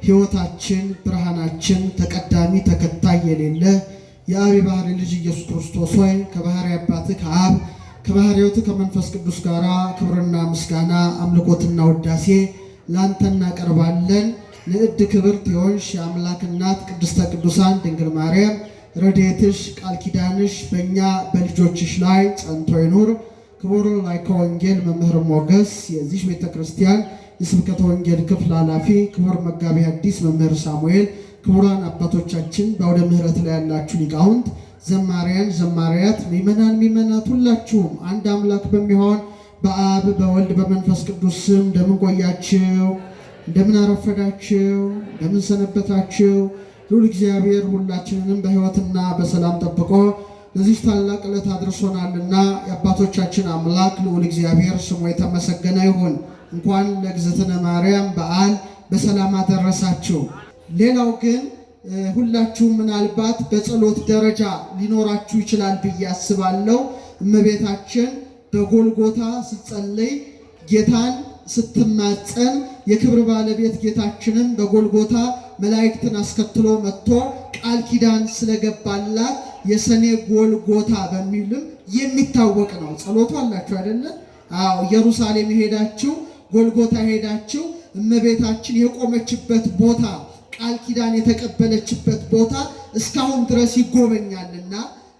ሕይወታችን ብርሃናችን ተቀዳሚ ተከታይ የሌለ የአብ ባህሪ ልጅ ኢየሱስ ክርስቶስ ሆይ ከባህሪ አባትህ ከአብ ከባህሪ ሕይወት ከመንፈስ ቅዱስ ጋር ክብርና ምስጋና አምልኮትና ውዳሴ ላንተ እናቀርባለን። ንዕድ ክብርት የሆንሽ የአምላክ እናት ቅድስተ ቅዱሳን ድንግል ማርያም ረድኤትሽ ቃል ኪዳንሽ በእኛ በልጆችሽ ላይ ጸንቶ ይኑር። ክቡር ላይከ ወንጌል መምህር ሞገስ የዚህ ቤተ ክርስቲያን የስብከተ ወንጌል ክፍል ኃላፊ፣ ክቡር መጋቢ ሐዲስ መምህር ሳሙኤል፣ ክቡራን አባቶቻችን፣ በአውደ ምሕረት ላይ ያላችሁ ሊቃውንት፣ ዘማሪያን፣ ዘማሪያት፣ ምእመናን፣ ምእመናት ሁላችሁም አንድ አምላክ በሚሆን በአብ በወልድ በመንፈስ ቅዱስ ስም እንደምን ቆያችሁ? እንደምን አረፈዳችሁ? እንደምን ሰነበታችሁ? ልዑል እግዚአብሔር ሁላችንንም በሕይወትና በሰላም ጠብቆ ለዚህ ታላቅ ዕለት አድርሶናልና የአባቶቻችን አምላክ ልዑል እግዚአብሔር ስሙ የተመሰገነ ይሁን። እንኳን ለእግዝእትነ ማርያም በዓል በሰላም አደረሳችሁ። ሌላው ግን ሁላችሁም ምናልባት በጸሎት ደረጃ ሊኖራችሁ ይችላል ብዬ አስባለሁ። እመቤታችን በጎልጎታ ስትጸልይ ጌታን ስትማጸን የክብር ባለቤት ጌታችንን በጎልጎታ መላእክትን አስከትሎ መጥቶ ቃል ኪዳን ስለገባላት የሰኔ ጎልጎታ በሚልም የሚታወቅ ነው። ጸሎቱ አላችሁ አይደለ? አዎ። ኢየሩሳሌም ሄዳችሁ ጎልጎታ ሄዳችሁ እመቤታችን የቆመችበት ቦታ ቃል ኪዳን የተቀበለችበት ቦታ እስካሁን ድረስ ይጎበኛልና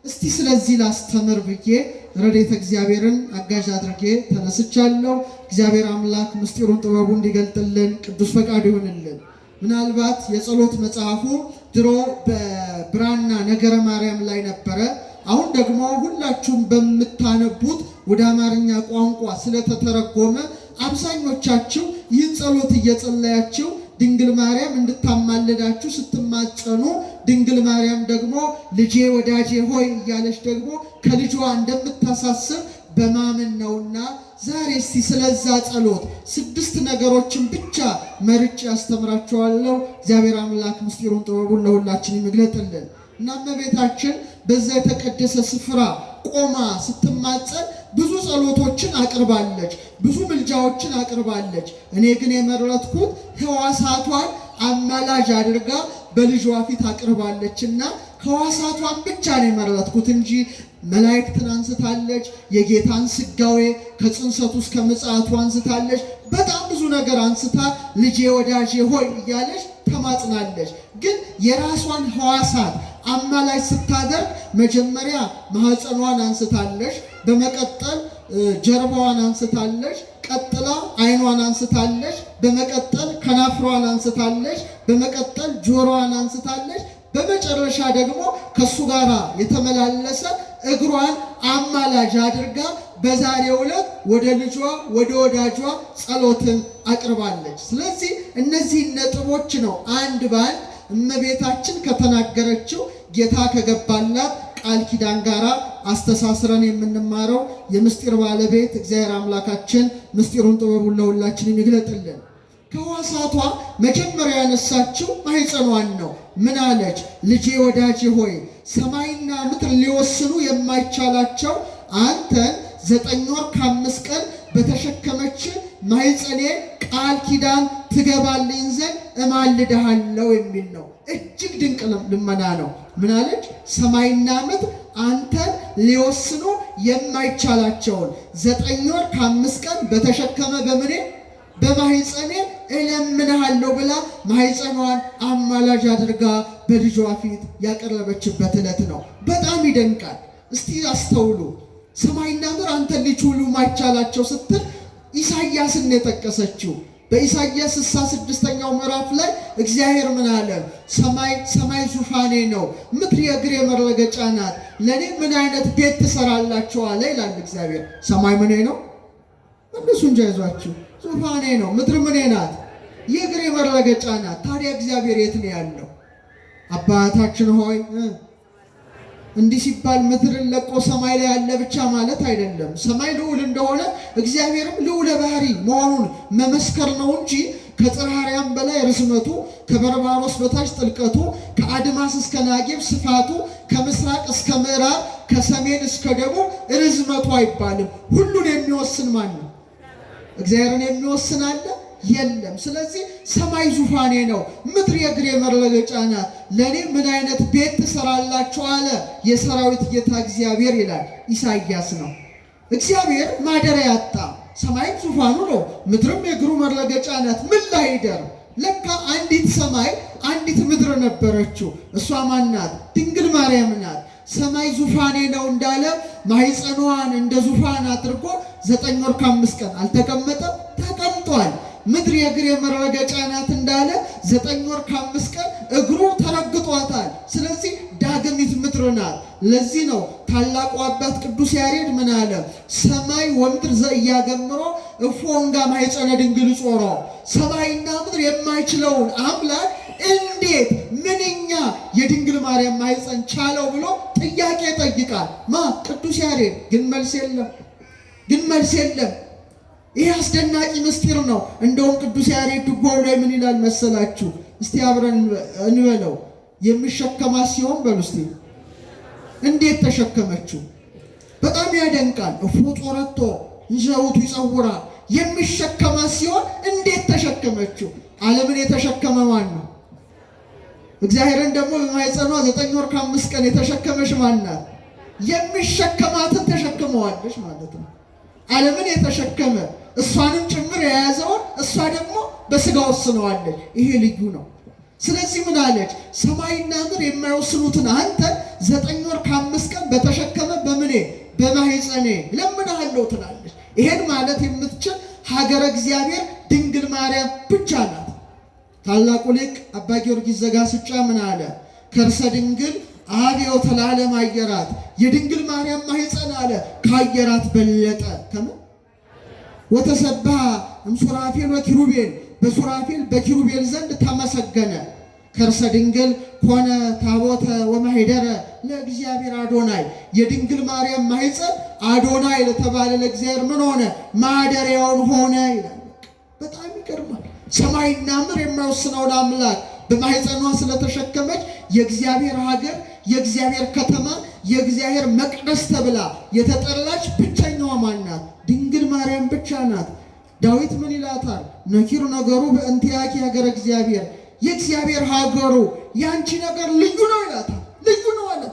እስቲ ስለዚህ ላስተምር ብዬ ረድኤተ እግዚአብሔርን አጋዥ አድርጌ ተነስቻለሁ። እግዚአብሔር አምላክ ምስጢሩን ጥበቡን እንዲገልጥልን ቅዱስ ፈቃዱ ይሁንልን። ምናልባት የጸሎት መጽሐፉ ድሮ በብራና ነገረ ማርያም ላይ ነበረ። አሁን ደግሞ ሁላችሁም በምታነቡት ወደ አማርኛ ቋንቋ ስለተተረጎመ አብዛኞቻችሁ ይህን ጸሎት እየጸለያችሁ ድንግል ማርያም እንድታማልዳችሁ ስትማጸኑ ድንግል ማርያም ደግሞ ልጄ ወዳጄ ሆይ እያለች ደግሞ ከልጇ እንደምታሳስብ በማመን ነውና ዛሬ እስቲ ስለዛ ጸሎት 6 ነገሮችን ብቻ መርጬ ያስተምራችኋለሁ። እግዚአብሔር አምላክ ምስጢሩን ጥበቡን ለሁላችን ይግለጥልን እና እመቤታችን በዛ የተቀደሰ ስፍራ ቆማ ስትማጸን ብዙ ጸሎቶችን አቅርባለች፣ ብዙ ምልጃዎችን አቅርባለች። እኔ ግን የመረጥኩት ሕዋሳቷን አማላጅ አድርጋ በልጇ ፊት አቅርባለችና ሕዋሳቷን ብቻ ነው የመረጥኩት እንጂ መላእክትን አንስታለች፣ የጌታን ስጋዌ ከጽንሰቱ እስከ ምጽአቱ አንስታለች። በጣም ብዙ ነገር አንስታ ልጄ ወዳጄ ሆይ እያለች ተማጽናለች። ግን የራሷን ሕዋሳት አማላጅ ስታደርግ መጀመሪያ ማህፀኗን አንስታለች፣ በመቀጠል ጀርባዋን አንስታለች፣ ቀጥላ አይኗን አንስታለች፣ በመቀጠል ከናፍሯን አንስታለች፣ በመቀጠል ጆሮዋን አንስታለች፣ በመጨረሻ ደግሞ ከሱ ጋር የተመላለሰ እግሯን አማላጅ አድርጋ በዛሬው ዕለት ወደ ልጇ ወደ ወዳጇ ጸሎትን አቅርባለች። ስለዚህ እነዚህ ነጥቦች ነው አንድ ባንድ እመቤታችን ከተናገረችው ጌታ ከገባላት ቃል ኪዳን ጋር አስተሳስረን የምንማረው የምስጢር ባለቤት እግዚአብሔር አምላካችን ምስጢሩን ጥበቡን ለሁላችንም ይግለጥልን። ከሕዋሳቷ መጀመሪያ ያነሳችው ማኅፀኗን ነው። ምን አለች? ልጄ ወዳጄ ሆይ ሰማይና ምድር ሊወስኑ የማይቻላቸው አንተን 9 ወር ከ5 ቀን በተሸከመች ማኅፀኔ ቃል ኪዳን ትገባልኝ ዘንድ እማልድሃለሁ የሚል ነው። እጅግ ድንቅ ልመና ነው። ምን አለች? ሰማይና ምድር አንተን ሊወስኑ የማይቻላቸውን 9 ወር ከ5 ቀን በተሸከመ በምኔ በማኅፀኔ እለምንሃለሁ ብላ ማኅፀኗን አማላጅ አድርጋ በልጇ ፊት ያቀረበችበት ዕለት ነው። በጣም ይደንቃል። እስቲ አስተውሉ። ሰማይና ምድር አንተን ሊችሉ የማይቻላቸው ስትል ኢሳይያስን የጠቀሰችው በኢሳይያስ 66ኛው ምዕራፍ ላይ እግዚአብሔር ምን አለ? ሰማይ ዙፋኔ ነው፣ ምድር የእግሬ መረገጫ ናት፣ ለእኔ ምን አይነት ቤት ትሰራላችሁ አለ ይላል እግዚአብሔር። ሰማይ ምኔ ነው? እነሱ እንጂ አይዟችሁ፣ ዙፋኔ ነው። ምድር ምኔ ናት? የእግሬ መረገጫ ናት። ታዲያ እግዚአብሔር የት ነው ያለው? አባታችን ሆይ እንዲህ ሲባል ምድርን ለቆ ሰማይ ላይ ያለ ብቻ ማለት አይደለም። ሰማይ ልዑል እንደሆነ እግዚአብሔርም ልዑለ ባህሪ መሆኑን መመስከር ነው እንጂ ከጽርሐ አርያም በላይ ርዝመቱ፣ ከበርባሮስ በታች ጥልቀቱ፣ ከአድማስ እስከ ናጌብ ስፋቱ፣ ከምስራቅ እስከ ምዕራብ፣ ከሰሜን እስከ ደቡብ ርዝመቱ አይባልም። ሁሉን የሚወስን ማን ነው? እግዚአብሔርን የሚወስን አለ? የለም። ስለዚህ ሰማይ ዙፋኔ ነው፣ ምድር የእግሬ መረገጫ ናት። ለእኔ ምን አይነት ቤት ትሰራላችሁ አለ የሰራዊት ጌታ እግዚአብሔር ይላል ኢሳይያስ ነው። እግዚአብሔር ማደሪያ ያጣ፣ ሰማይም ዙፋኑ ነው፣ ምድርም የእግሩ መረገጫ ናት። ምን ላይ ይደር? ለካ አንዲት ሰማይ አንዲት ምድር ነበረችው። እሷ ማናት? ድንግል ማርያም ናት። ሰማይ ዙፋኔ ነው እንዳለ ማኅፀኗን እንደ ዙፋን አድርጎ 9 ወር ከ5 ቀን አልተቀመጠም? ተቀምጧል። ምድር የእግሬ መረገጫ ናት እንዳለ 9 ወር ከ5 ቀን እግሩ ተረግጧታል። ስለዚህ ዳግሚት ምድር ናት። ለዚህ ነው ታላቁ አባት ቅዱስ ያሬድ ምን አለ? ሰማይ ወምድር ዘኢያገምሮ እፎንጋ ማኅፀነ ድንግል ጾሮ። ሰማይና ምድር የማይችለውን አምላክ እንዴት ምንኛ የድንግል ማርያም ማኅፀን ቻለው ብሎ ጥያቄ ጠይቃል። ቅዱስ ያሬድ ግን መልስ የለም። ይህ አስደናቂ ምስጢር ነው። እንደውም ቅዱስ ያሬድ ድጓው ላይ ምን ይላል መሰላችሁ? እስቲ አብረን እንበለው። የሚሸከማት ሲሆን በሉ እስቲ እንዴት ተሸከመችው? በጣም ያደንቃል። እፎ ጾረቶ እንዘውቱ ይጸውራ። የሚሸከማት ሲሆን እንዴት ተሸከመችው? ዓለምን የተሸከመ ማን ነው? እግዚአብሔርን ደግሞ በማኅፀኗ 9 ወር ከ5 ቀን የተሸከመች ማን ናት? የሚሸከማትን ተሸክመዋለች ማለት ነው። ዓለምን የተሸከመ እሷንም ጭምር የያዘውን እሷ ደግሞ በሥጋ ወስነዋለች። ይሄ ልዩ ነው። ስለዚህ ምን አለች? ሰማይና ምድር የማይወስኑትን አንተ 9 ወር ከ5 ቀን በተሸከመ በምኔ በማኅፀኔ እለምንሃለሁ ትላለች። ይሄን ማለት የምትችል ሀገረ እግዚአብሔር ድንግል ማርያም ብቻ ናት። ታላቁ ሊቅ አባ ጊዮርጊስ ዘጋስጫ ምን አለ? ከርሰ ድንግል አብዮ ተላለም አየራት። የድንግል ማርያም ማኅፀን አለ ካየራት በለጠ። ከምን ወተሰብሐ እምሱራፌል ወኪሩቤል፣ በሱራፌል በኪሩቤል ዘንድ ተመሰገነ። ከርሰ ድንግል ኮነ ታቦተ ወማኅደረ ለእግዚአብሔር አዶናይ። የድንግል ማርያም ማኅፀን አዶናይ ለተባለ ለእግዚአብሔር ምን ሆነ? ማደሪያውን ሆነ ይላል። በጣም ይገርማል። ሰማይና ምድር የማይወስነውን አምላክ በማኅፀኗ ስለተሸከመች የእግዚአብሔር ሀገር፣ የእግዚአብሔር ከተማ፣ የእግዚአብሔር መቅደስ ተብላ የተጠራች ብቸኛዋ ማን ናት? ድንግል ማርያም ብቻ ናት። ዳዊት ምን ይላታል? ነኪር ነገሩ በእንቲአኪ ሀገረ እግዚአብሔር፣ የእግዚአብሔር ሀገሩ ያንቺ ነገር ልዩ ነው ይላታል። ልዩ ነው አለ።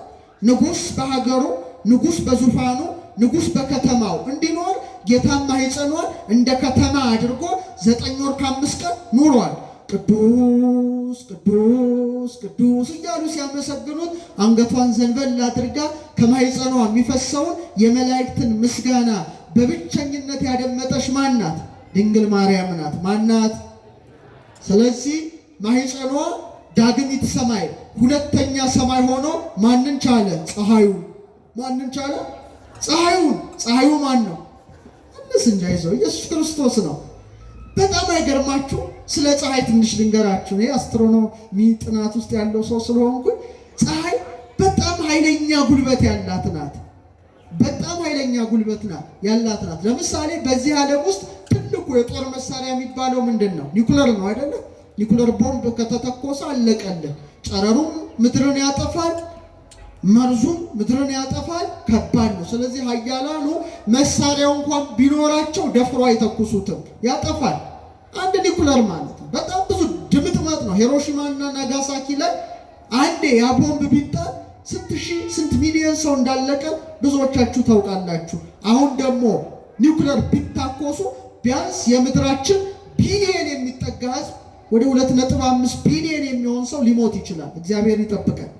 ንጉሥ በሀገሩ፣ ንጉሥ በዙፋኑ፣ ንጉሥ በከተማው እንዲኖር ጌታም ማኅፀኗን እንደ ከተማ አድርጎ 9 ወር ከ5 ቀን ኑሯል። ቅዱስ ቅዱስ ቅዱስ እያሉ ሲያመሰግኑት አንገቷን ዘንበል አድርጋ ከማኅፀኗ የሚፈሰውን የመላእክትን ምስጋና በብቸኝነት ያደመጠች ማን ናት? ድንግል ማርያም ናት። ማን ናት? ስለዚህ ማኅፀኗ ዳግሚት ሰማይ፣ ሁለተኛ ሰማይ ሆኖ ማንን ቻለ? ፀሐዩን። ማንን ቻለ? ፀሐዩን። ፀሐዩ ማን ነው? እነስ እንጃ ይዘው ኢየሱስ ክርስቶስ ነው። በጣም አይገርማችሁ? ስለ ፀሐይ ትንሽ ልንገራችሁ። እኔ አስትሮኖሚ ጥናት ውስጥ ያለው ሰው ስለሆንኩኝ ፀሐይ በጣም ኃይለኛ ጉልበት ያላት ናት። በጣም ኃይለኛ ጉልበት ያላት ናት። ለምሳሌ በዚህ ዓለም ውስጥ ትልቁ የጦር መሳሪያ የሚባለው ምንድን ነው? ኒኩለር ነው አይደለ? ኒኩለር ቦምብ ከተተኮሰ አለቀልህ። ጨረሩም ምድርን ያጠፋል፣ መርዙም ምድርን ያጠፋል። ከባድ ነው። ስለዚህ ኃያላኑ መሳሪያው እንኳን ቢኖራቸው ደፍሮ አይተኩሱትም፣ ያጠፋል። አንድ ኒኩለር ማለት ነው በጣም ብዙ ድምጥማጥ ነው። ሂሮሺማና ናጋሳኪ ላይ አንዴ ያ ቦምብ ቢጣል ስንት ሚሊዮን ሰው እንዳለቀ ብዙዎቻችሁ ታውቃላችሁ። አሁን ደግሞ ኒኩለር ቢታኮሱ ቢያንስ የምድራችን ቢሊየን የሚጠጋ ህዝብ ወደ 2.5 ቢሊየን የሚሆን ሰው ሊሞት ይችላል። እግዚአብሔር ይጠብቀን።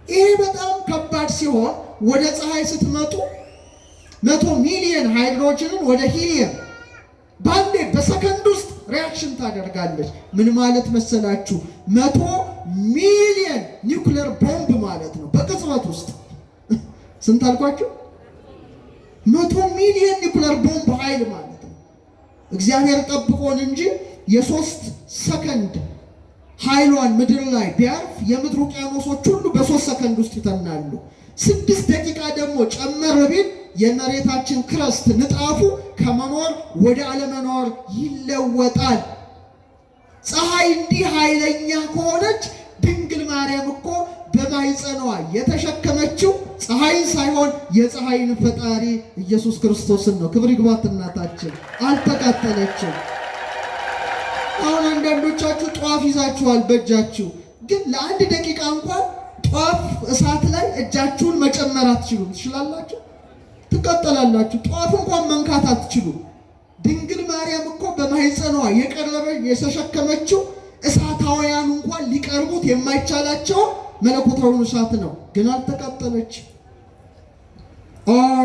ይሄ በጣም ከባድ ሲሆን ወደ ፀሐይ ስትመጡ 100 ሚሊዮን ሃይድሮጅንን ወደ ሂሊየም ባንዴ በሰከንድ ውስጥ ሪያክሽን ታደርጋለች። ምን ማለት መሰላችሁ? 100 ሚሊዮን ኒውክሌር ቦምብ ማለት ነው በቅጽበት ውስጥ። ስንት አልኳችሁ? 100 ሚሊዮን ኒውክሌር ቦምብ ኃይል ማለት ነው። እግዚአብሔር ጠብቆን እንጂ የ3 ሰከንድ ኃይሏን ምድር ላይ ቢያርፍ የምድር ውቅያኖሶች ሁሉ በ3 ሰከንድ ውስጥ ይተናሉ። 6 ደቂቃ ደግሞ ጨመር ቢል የመሬታችን ክረስት ንጣፉ ከመኖር ወደ አለመኖር ይለወጣል። ፀሐይ እንዲህ ኃይለኛ ከሆነች ድንግል ማርያም እኮ በማኅፀኗ የተሸከመችው ፀሐይን ሳይሆን የፀሐይን ፈጣሪ ኢየሱስ ክርስቶስን ነው። ክብር ይግባት እናታችን። አልተቃጠለችም። አሁን አንዳንዶቻችሁ ጧፍ ይዛችኋል በእጃችሁ፣ ግን ለአንድ ደቂቃ እንኳን ጧፍ እሳት ላይ እጃችሁን መጨመር አትችሉም። ትችላላችሁ? ትቃጠላላችሁ። ጧፍ እንኳን መንካት አትችሉም። ድንግል ማርያም እኮ በማኅፀኗ የተሸከመችው እሳታውያን እንኳን ሊቀርቡት የማይቻላቸው መለኮታዊ እሳት ነው፣ ግን አልተቃጠለች።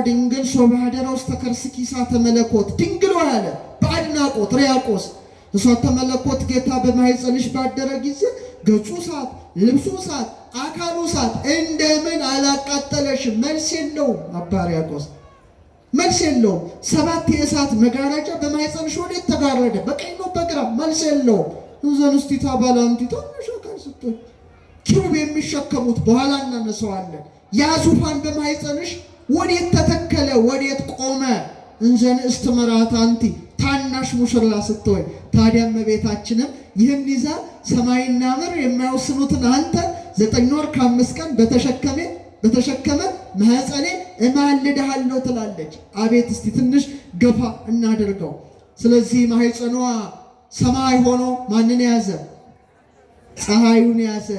ድንግል ሶባደረ ውስተ ከርስኪ እሳተ መለኮት ድንግል ያለ በአድናቆት ሪያቆስ እሳተ መለኮት ጌታ በማኅፀንሽ ባደረ ጊዜ ገጹ እሳት፣ ልብሱ እሳት፣ አካሉ እሳት እንደምን አላቃጠለሽም? መልስ የለውም። አባ ሪያቆስ መልስ የለውም። 7 የእሳት መጋረጃ በማኅፀንሽ ወዴት ተጋረደ? በቀኝ ነው በግራ? መልስ የለውም። እንዘንስቲታ ባላንቲታ ነሻካል ስትል ኪሩብ የሚሸከሙት በኋላ እናነሳዋለን። ያ ዙፋን በማኅፀንሽ ወዴት ተተከለ? ወዴት ቆመ? እንዘንስት መራት አንቲ ታናሽ ሙሽራ ስትሆን ታዲያ እመቤታችንም ይህን ይዛ ሰማይና ምድር የማይወስኑትን አንተ 9 ወር ከ5 ቀን በተሸከመ ማኅፀኔ እማልድሃለሁ ትላለች። አቤት! እስቲ ትንሽ ገፋ እናድርገው። ስለዚህ ማኅፀኗ ሰማይ ሆኖ ማንን ያዘ? ፀሐዩን ያዘ።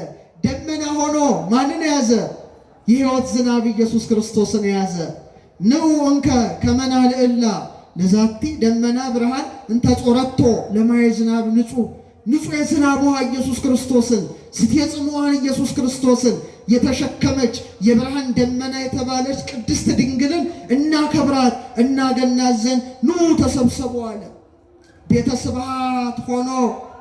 ደመና ሆኖ ማንን ያዘ? የሕይወት ዝናብ ኢየሱስ ክርስቶስን ያዘ። ንዑ እንከ ከመ ናልዕላ ለዛቲ ደመና ብርሃን እንተ ጾረቶ ለማየ ዝናብ ንጹሕ የዝናብ ውሃ ኢየሱስ ክርስቶስን ስትየጽምዋን ኢየሱስ ክርስቶስን የተሸከመች የብርሃን ደመና የተባለች ቅድስት ድንግልን እናከብራት እናገናት ዘንድ ኑ ተሰብሰቡ አለ። ቤተ ስብሐት ሆኖ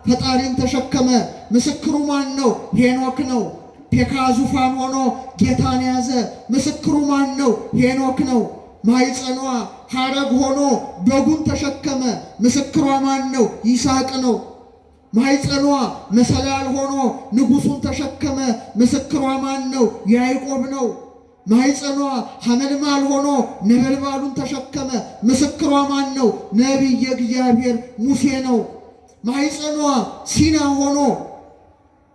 ፈጣሪን ተሸከመ። ምስክሩ ማን ነው? ሄኖክ ነው። ፔካ ዙፋን ሆኖ ጌታን ያዘ። ምስክሩ ማን ነው? ሄኖክ ነው። ማኅፀኗ ሐረግ ሆኖ በጉን ተሸከመ። ምስክሯ ማን ነው? ይስሐቅ ነው። ማኅፀኗ መሰላል ሆኖ ንጉሡን ተሸከመ። ምስክሯ ማን ነው? ያዕቆብ ነው። ማኅፀኗ ሐመልማል ሆኖ ነበልባሉን ተሸከመ። ምስክሯ ማን ነው? ነቢየ እግዚአብሔር ሙሴ ነው። ማኅፀኗ ሲና ሆኖ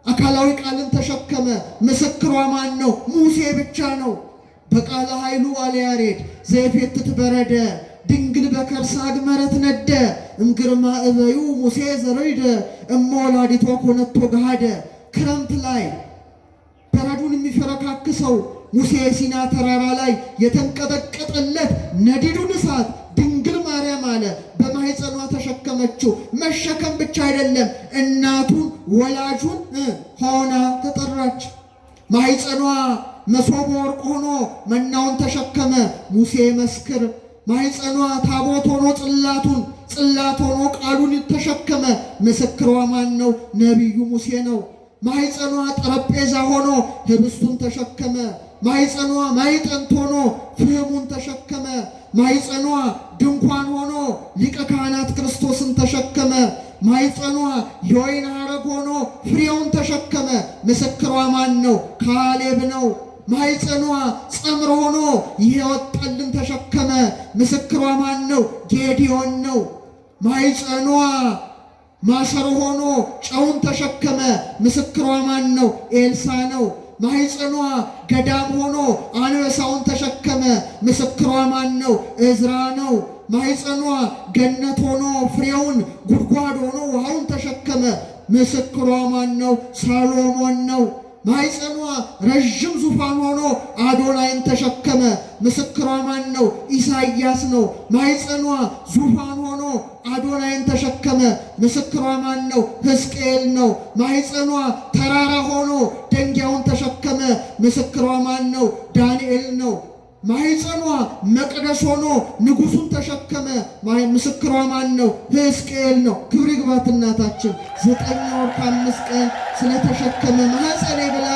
አካላዊ ቃልን ተሸከመ። ምስክሯ ማን ነው? ሙሴ ብቻ ነው። በቃለ ኃይሉ አለ ያሬድ ዘየፌትት በረደ ድንግል በከርሳ አግመረት ነደ እምግርማ እበዩ ሙሴ ዘረይደ እመ ወላዲቷ ኮነቶ ገሃደ። ክረምት ላይ በረዱን የሚፈረካክሰው ሙሴ ሲና ተራራ ላይ የተንቀጠቀጠለት ነዲዱን እሳት ድንግል ማርያም አለ በማኅፀኗ ተሸከመችው። መሸከም ብቻ አይደለም፣ እናቱን ወላጁን ሆና ተጠራች። ማኅፀኗ መሶበ ወርቅ ሆኖ መናውን ተሸከመ። ሙሴ መስክር። ማኅፀኗ ታቦት ሆኖ ጽላት ሆኖ ቃሉን ተሸከመ። ምስክሯ ማን ነው? ነቢዩ ሙሴ ነው። ማኅፀኗ ጠረጴዛ ሆኖ ህብስቱን ተሸከመ። ማኅፀኗ ማዕጠንት ሆኖ ፍህሙን ተሸከመ። ማኅፀኗ ድንኳን ሆኖ ሊቀ ካህናት ክርስቶስን ተሸከመ። ማኅፀኗ የወይን ሐረግ ሆኖ ፍሬውን ተሸከመ። ምስክሯ ማን ነው? ካሌብ ነው። ማኅፀኗ ጸምር ሆኖ የሕይወት ጠልን ተሸከመ። ምስክሯ ማን ነው? ጌዲዮን ነው። ማኅፀኗ ማሰሮ ሆኖ ጨውን ተሸከመ። ምስክሯ ማን ነው? ኤልሳ ነው። ማኅፀኗ ገዳም ሆኖ አንበሳውን ተሸከመ። ምስክሯ ማን ነው? እዝራ ነው። ማኅፀኗ ገነት ሆኖ ፍሬውን ጉድጓድ ሆኖ ውሃውን ተሸከመ። ምስክሯ ማን ነው? ሰሎሞን ነው። ማኅፀኗ ረዥም ዙፋን ሆኖ አዶናይን ተሸከመ። ምስክሯ ማን ነው? ኢሳይያስ ነው። ማኅፀኗ ዙፋን ሆኖ አዶናይን ተሸከመ። ምስክሯ ማን ነው? ሕዝቅኤል ነው። ማኅፀኗ ተራራ ሆኖ ደንጊያውን ተሸከመ። ምስክሯ ማን ነው? ዳንኤል ነው። ማኅፀኗ መቅደስ ሆኖ ንጉሡን ተሸከመ። ምስክሯ ማን ነው? ሕዝቅኤል ነው። ክብር ይግባት እናታችን 9 ወር ከ5 ቀን ስለተሸከመ ማኅፀኔ ብላ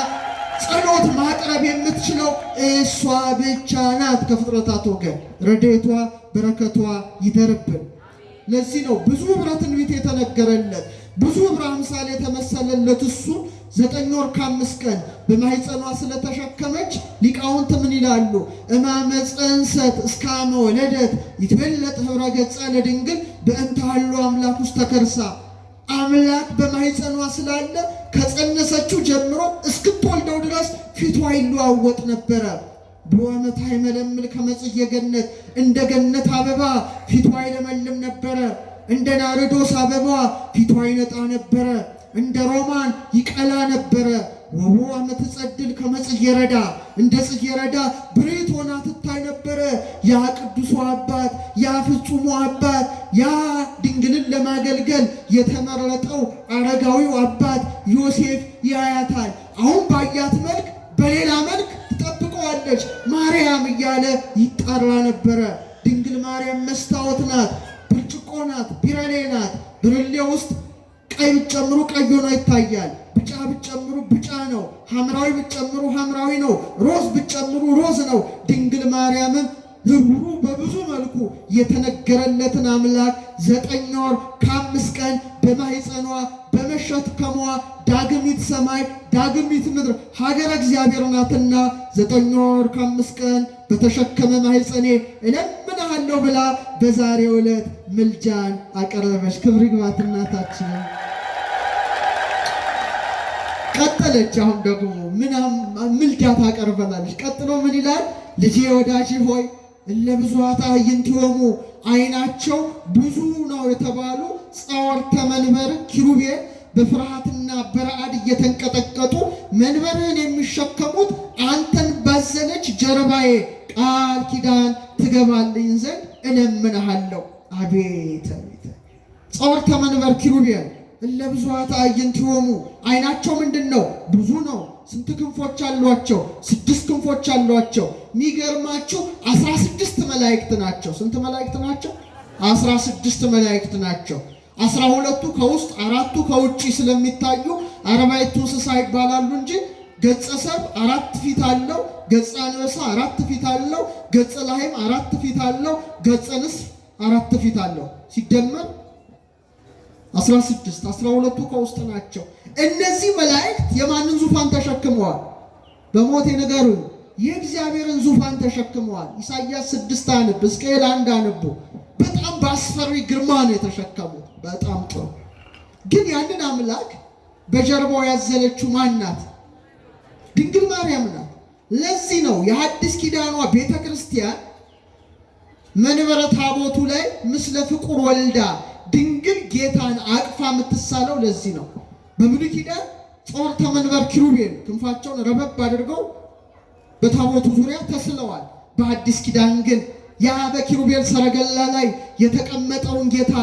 ጸሎት ማቅረብ የምትችለው እሷ ብቻ ናት። ከፍጥረታት ወገን ረድኤቷ በረከቷ ይደርብን። ለዚህ ነው ብዙ ዕብረ ትንቢት የተነገረለት ብዙ ዕብረ አምሳል የተመሰለለት እሱ 9 ወር ከ5 ቀን በማኅፀኗ ስለተሸከመች ሊቃውንት ምን ይላሉ? እማመ ጽንሰት እስካመ ወለደት ይትበለጥ ኅብረ ገጸ ለድንግል በእንተ ሀሎ አምላክ ውስጥ ተከርሳ። አምላክ በማኅፀኗ ስላለ ከጸነሰችው ጀምሮ እስክትወልደው ድረስ ፊቷ ይለዋወጥ ነበረ። በወመታ ይመለምል ከመጽየ ገነት እንደ ገነት አበባ ፊቷ ይለመልም ነበረ። እንደ ናርዶስ አበባ ፊቷ ይነጣ ነበረ፣ እንደ ሮማን ይቀላ ነበረ። ወቦ አመትጸድል ከመጽጌረዳ እንደ ጽጌረዳ ብሬት ሆና ትታይ ነበረ። ያ ቅዱሱ አባት ያ ፍጹሙ አባት ያ ድንግልን ለማገልገል የተመረጠው አረጋዊው አባት ዮሴፍ ያያታል። አሁን ባያት መልክ በሌላ መልክ ትጠብቀዋለች። ማርያም እያለ ይጣራ ነበረ። ድንግል ማርያም መስታወት ናት፣ ብርጭቆ ናት፣ ቢረሌ ናት። ብርሌ ውስጥ ቀይ ብትጨምሩ ቀይ ሆኖ ይታያል። ብጫ ብትጨምሩ ብጫ ነው። ሐምራዊ ብትጨምሩ ሐምራዊ ነው። ሮዝ ብትጨምሩ ሮዝ ነው። ድንግል ማርያምም ህብሩ በብዙ መልኩ የተነገረለትን አምላክ 9 ወር ከ5 ቀን በማኅፀኗ በመሸከሟ ዳግሚት ሰማይ ዳግሚት ምድር ሀገረ እግዚአብሔር ናትና 9 ወር ከ5 ቀን በተሸከመ ማኅፀኔ እለምንሃለሁ ብላ በዛሬው ዕለት ምልጃን አቀረበች። ክብር ይግባት እናታችን። ቀጠለች። አሁን ደግሞ ምን ምልጃ ታቀርበናለች? ቀጥሎ ምን ይላል? ልጄ ወዳጄ ሆይ እለ ብዙኃት አዕይንቲሆሙ ዓይናቸው ብዙ ነው የተባሉ ጸወርተ መንበር ኪሩቤል በፍርሃትና በረዓድ እየተንቀጠቀጡ መንበርህን የሚሸከሙት አንተን ባዘለች ጀርባዬ ቃል ኪዳን ትገባልኝ ዘንድ እለምንሃለሁ። አቤት አቤት! ጸወርተ መንበር ኪሩቤል እለ ብዙኃት አዕይንቲሆሙ ዓይናቸው ምንድን ነው? ብዙ ነው። ስንት ክንፎች አሏቸው? 6 ክንፎች አሏቸው። የሚገርማችሁ 16 መላእክት ናቸው። ስንት መላእክት ናቸው? 16 መላእክት ናቸው። 12ቱ ከውስጥ 4ቱ ከውጭ ስለሚታዩ አርባዕቱ እንስሳ ይባላሉ እንጂ ገጸ ሰብእ 4 ፊት አለው፣ ገጸ አንበሳ 4 ፊት አለው፣ ገጸ ላህም 4 ፊት አለው፣ ገጸ ንስር 4 ፊት አለው። ሲደመር 16። 12ቱ ከውስጥ ናቸው። እነዚህ መላእክት የማንን ዙፋን ተሸክመዋል? በሞቴ ንገሩኝ። የእግዚአብሔርን ዙፋን ተሸክመዋል። ኢሳይያስ 6 አንብ፣ ሕዝቅኤል 1 አንቡ። በጣም በአስፈሪ ግርማ ነው የተሸከሙት። በጣም ጥሩ። ግን ያንን አምላክ በጀርባው ያዘለችው ማን ናት? ድንግል ማርያም ናት። ለዚህ ነው የሐዲስ ኪዳኗ ቤተ ክርስቲያን መንበረ ታቦቱ ላይ ምስለ ፍቁር ወልዳ ድንግል ጌታን አቅፋ የምትሳለው ለዚህ ነው። በብሉይ ኪዳን ጸወርተ መንበር ኪሩቤል ክንፋቸውን ረበብ አድርገው በታቦቱ ዙሪያ ተስለዋል። በአዲስ ኪዳን ግን ያ በኪሩቤል ሰረገላ ላይ የተቀመጠውን ጌታ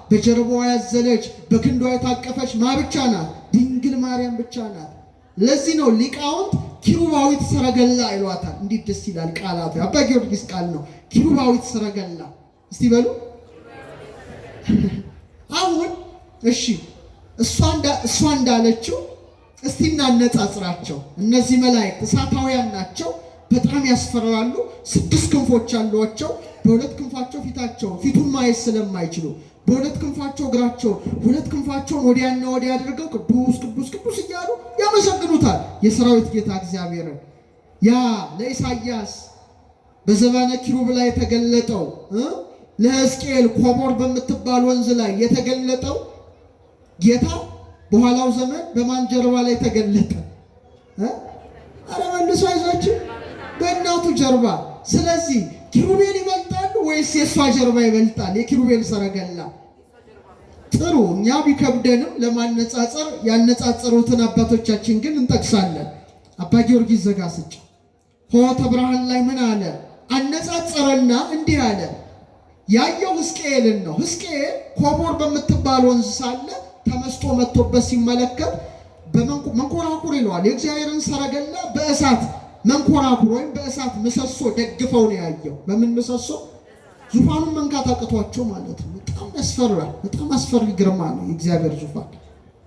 በጀርባዋ ያዘለች በክንዷ የታቀፈች ብቻ ናት? ድንግል ማርያም ብቻ ናት። ለዚህ ነው ሊቃውንት ኪሩባዊት ሰረገላ ይሏታል። እንዴት ደስ ይላል ቃላቱ! አባ ጊዮርጊስ ቃል ነው። ኪሩባዊት ሰረገላ እስቲ በሉ። አሁን እሺ እሷ እንዳለችው እስቲ እናነጻጽራቸው። እነዚህ መላእክት እሳታውያን ናቸው፣ በጣም ያስፈራሉ። 6 ክንፎች አሏቸው። በ2 ክንፋቸው ፊቱን ማየት ስለማይችሉ በ2 ክንፋቸው እግራቸው፣ 2 ክንፋቸውን ወዲያና ወዲያ አድርገው ቅዱስ ቅዱስ ቅዱስ እያሉ ያመሰግኑታል የሰራዊት ጌታ እግዚአብሔርን። ያ ለኢሳይያስ በዘባነ ኪሩብ ላይ የተገለጠው ለሕዝቅኤል ኮቦር በምትባል ወንዝ ላይ የተገለጠው ጌታ በኋላው ዘመን በማን ጀርባ ላይ ተገለጠ? አረ መልሶ አይዟችሁ፣ በእናቱ ጀርባ። ስለዚህ ኪሩቤል ይበልጣሉ ወይስ የእሷ ጀርባ ይበልጣል? የኪሩቤል ሰረገላ። ጥሩ፣ እኛ ቢከብደንም ለማነጻጸር ያነጻጸሩትን አባቶቻችን ግን እንጠቅሳለን። አባ ጊዮርጊስ ዘጋስጫ ሆተ ብርሃን ላይ ምን አለ? አነጻጸረና እንዲህ አለ። ያየው ሕዝቅኤልን ነው። ሕዝቅኤል ኮቦር በምትባል ወንዝ ሳለ ተመስጦ መጥቶበት ሲመለከት መንኮራኩር ይለዋል። የእግዚአብሔርን ሰረገላ በእሳት መንኮራኩር ወይም በእሳት ምሰሶ ደግፈው ነው ያየው። በምን ምሰሶ? ዙፋኑን መንካት አቅቷቸው ማለት ነው። በጣም ያስፈራል። በጣም አስፈሪ ግርማ ነው የእግዚአብሔር ዙፋን።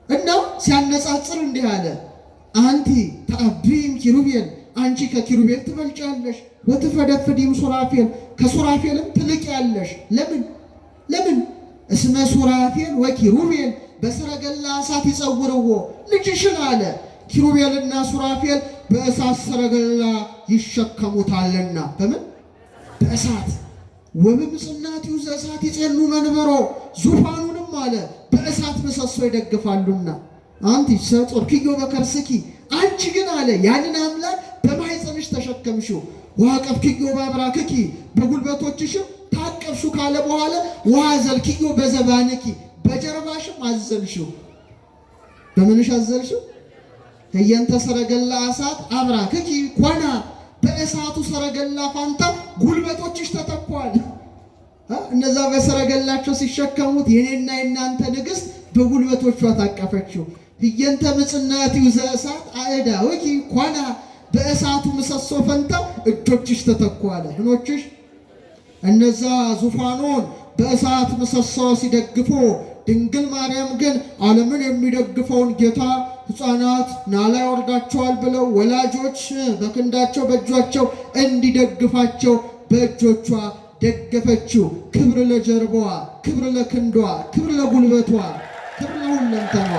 እና ሲያነጻጽር እንዲህ አለ፣ አንቲ ተአቢም ኪሩቤል፣ አንቺ ከኪሩቤል ትበልጫለሽ። ወትፈደፍዲም ሱራፌል፣ ከሱራፌልም ትልቅ ያለሽ። ለምን? እስመ ሱራፌል ወኪሩቤል በሰረገላ እሳት ይጸውርዎ ልጅሽን አለ። ኪሩቤልና ሱራፌል በእሳት ሰረገላ ይሸከሙታልና። በምን? በእሳት። ወበምጽናቲሁ ዘእሳት ይጼኑ መንበሮ፣ ዙፋኑንም አለ በእሳት ምሰሶ ይደግፋሉና። አንቲ ሰጦርክዮ በከርስኪ፣ አንቺ ግን አለ ያንን አምላክ በማኅፀንሽ ተሸከምሽው። ወአቀፍክዮ በአብራክኪ፣ በጉልበቶችሽም አቀፍሹ ካለ በኋላ ወሐዘልኪዮ በዘባንኪ በጀርባሽም አዘልሽው። በምንሽ አዘልሽው? ህየንተ ሰረገላ እሳት አብራክኪ ኮና በእሳቱ ሰረገላ ፋንታ ጉልበቶችሽ ተተኳል። እነዛ በሰረገላቸው ሲሸከሙት የኔና የናንተ ንግስት በጉልበቶቿ ታቀፈችው። ህየንተ ምጽናቲው ዘእሳት አእዳውኪ ኮና በእሳቱ ምሰሶ ፈንታ እጆችሽ ተተኳለ። ምኖችሽ? እነዛ ዙፋኑን በእሳት ምሰሶ ሲደግፉ ድንግል ማርያም ግን ዓለምን የሚደግፈውን ጌታ ሕፃናት ናላ ያወርዳቸዋል ብለው ወላጆች በክንዳቸው በእጇቸው እንዲደግፋቸው በእጆቿ ደገፈችው። ክብር ለጀርባዋ፣ ክብር ለክንዷ፣ ክብር ለጉልበቷ፣ ክብር ለሁለንተኗ።